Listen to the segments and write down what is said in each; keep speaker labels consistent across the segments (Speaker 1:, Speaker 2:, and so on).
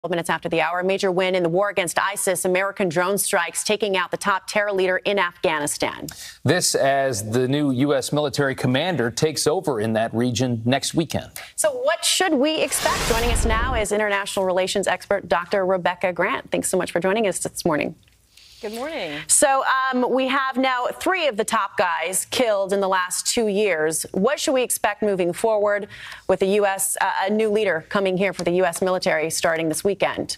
Speaker 1: Minutes after the hour, a major win in the war against ISIS. American drone strikes taking out the top terror leader in Afghanistan.
Speaker 2: This as the new U.S. military commander takes over in that region next weekend. So
Speaker 1: what should we expect? Joining us now is international relations expert Dr. Rebecca Grant. Thanks so much for joining us this morning.
Speaker 3: Good morning.
Speaker 1: So we have now 3 of the top guys killed in the last 2 years. What should we expect moving forward with the U.S., a new leader coming here for the U.S. military starting this weekend?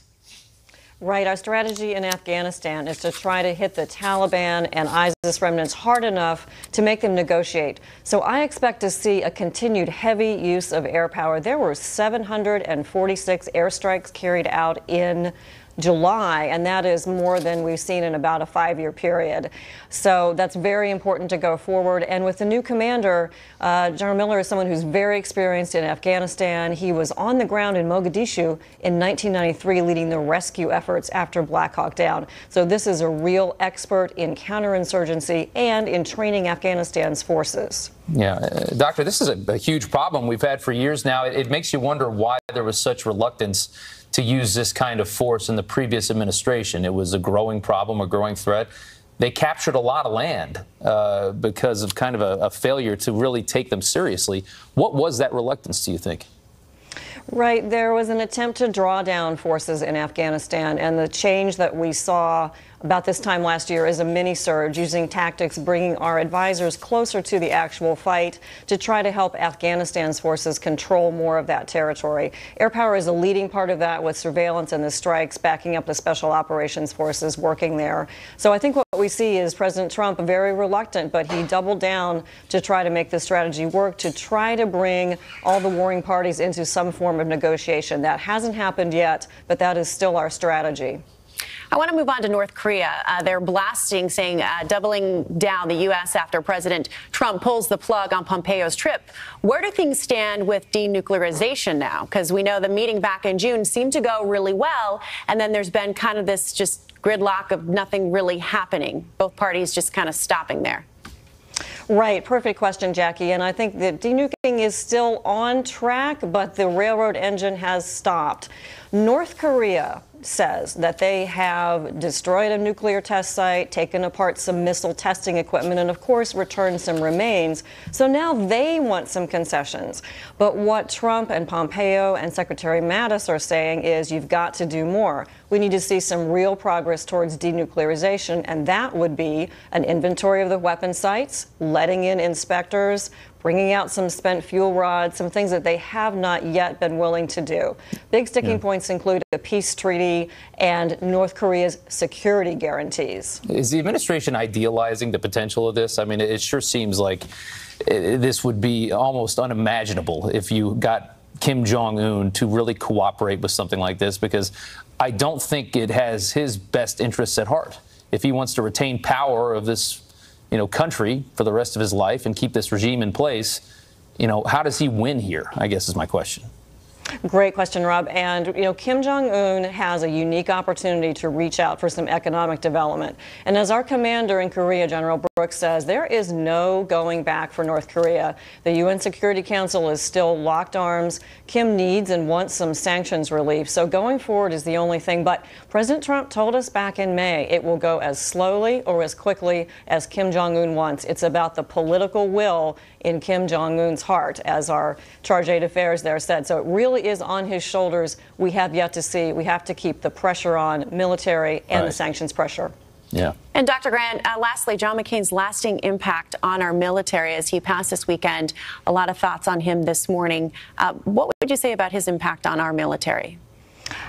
Speaker 3: Right. Our strategy in Afghanistan is to try to hit the Taliban and ISIS remnants hard enough to make them negotiate. So I expect to see a continued heavy use of air power. There were 746 airstrikes carried out in July, and that is more than we've seen in about a 5-year period. So that's very important to go forward. And with the new commander, General Miller is someone who's very experienced in Afghanistan. He was on the ground in Mogadishu in 1993 leading the rescue efforts after Black Hawk Down. So this is a real expert in counterinsurgency and in training Afghanistan's forces.
Speaker 2: Yeah, Doctor, this is a huge problem we've had for years now. It makes you wonder why there was such reluctance to use this kind of force in the previous administration. It was a growing problem, a growing threat. They captured a lot of land because of kind of a failure to really take them seriously. What was that reluctance, do you think?
Speaker 3: Right. There was an attempt to draw down forces in Afghanistan, and the change that we saw about this time last year is a mini surge using tactics bringing our advisors closer to the actual fight to try to help Afghanistan's forces control more of that territory. Air power is a leading part of that, with surveillance and the strikes backing up the special operations forces working there. So I think what we see is President Trump very reluctant, but he doubled down to try to make this strategy work, to try to bring all the warring parties into some form of negotiation. That hasn't happened yet, but that is still our strategy.
Speaker 1: I want to move on to North Korea. They're blasting, saying doubling down the U.S. after President Trump pulls the plug on Pompeo's trip. Where do things stand with denuclearization now? Because we know the meeting back in June seemed to go really well, and then there's been kind of this just gridlock of nothing really happening. Both parties just kind of stopping there.
Speaker 3: Right. Perfect question, Jackie. And I think that denuclearing is still on track, but the railroad engine has stopped. North Korea says that they have destroyed a nuclear test site, taken apart some missile testing equipment, and of course returned some remains. So now they want some concessions. But what Trump and Pompeo and Secretary Mattis are saying is you've got to do more. We need to see some real progress towards denuclearization, and that would be an inventory of the weapon sites, letting in inspectors, bringing out some spent fuel rods, some things that they have not yet been willing to do. Big sticking points include a peace treaty and North Korea's security guarantees.
Speaker 2: Is the administration idealizing the potential of this? I mean, it sure seems like this would be almost unimaginable if you got Kim Jong-un to really cooperate with something like this, because I don't think it has his best interests at heart. If he wants to retain power of this country for the rest of his life and keep this regime in place, how does he win here, I guess is my question.
Speaker 3: Great question, Rob. And, Kim Jong-un has a unique opportunity to reach out for some economic development. And as our commander in Korea, General Brooks, says, there is no going back for North Korea. The UN Security Council is still locked arms. Kim needs and wants some sanctions relief. So going forward is the only thing. But President Trump told us back in May it will go as slowly or as quickly as Kim Jong-un wants. It's about the political will in Kim Jong-un's heart, as our Charge 8 Affairs there said. So it really is on his shoulders. We have yet to see. We have to keep the pressure on military and the sanctions pressure.
Speaker 2: Yeah.
Speaker 1: And Dr. Grant, lastly, John McCain's lasting impact on our military as he passed this weekend. A lot of thoughts on him this morning. What would you say about his impact on our military?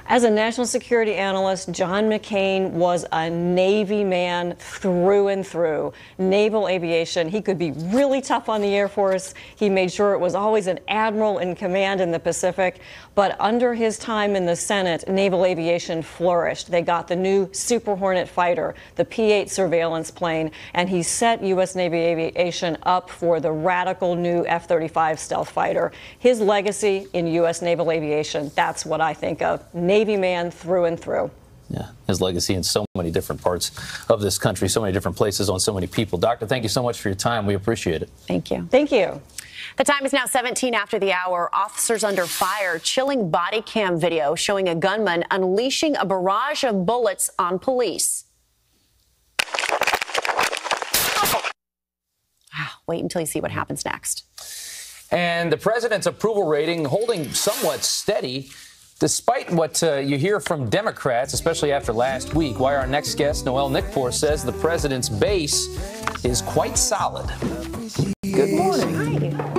Speaker 3: As a national security analyst, John McCain was a Navy man through and through. Naval aviation, he could be really tough on the Air Force. He made sure it was always an admiral in command in the Pacific. But under his time in the Senate, naval aviation flourished. They got the new Super Hornet fighter, the P-8 surveillance plane, and he set U.S. Navy aviation up for the radical new F-35 stealth fighter. His legacy in U.S. naval aviation, that's what I think of. Navy man through and through.
Speaker 2: Yeah, his legacy in so many different parts of this country, so many different places, on so many people. Doctor, thank you so much for your time. We appreciate it.
Speaker 1: Thank you.
Speaker 3: Thank you.
Speaker 1: The time is now 17 after the hour. Officers under fire. Chilling body cam video showing a gunman unleashing a barrage of bullets on police. Wow. Wait until you see what happens next.
Speaker 2: And the president's approval rating holding somewhat steady, despite what you hear from Democrats, especially after last week. Why our next guest, Noel Nickpour, says the president's base is quite solid. Good morning.
Speaker 1: Hi.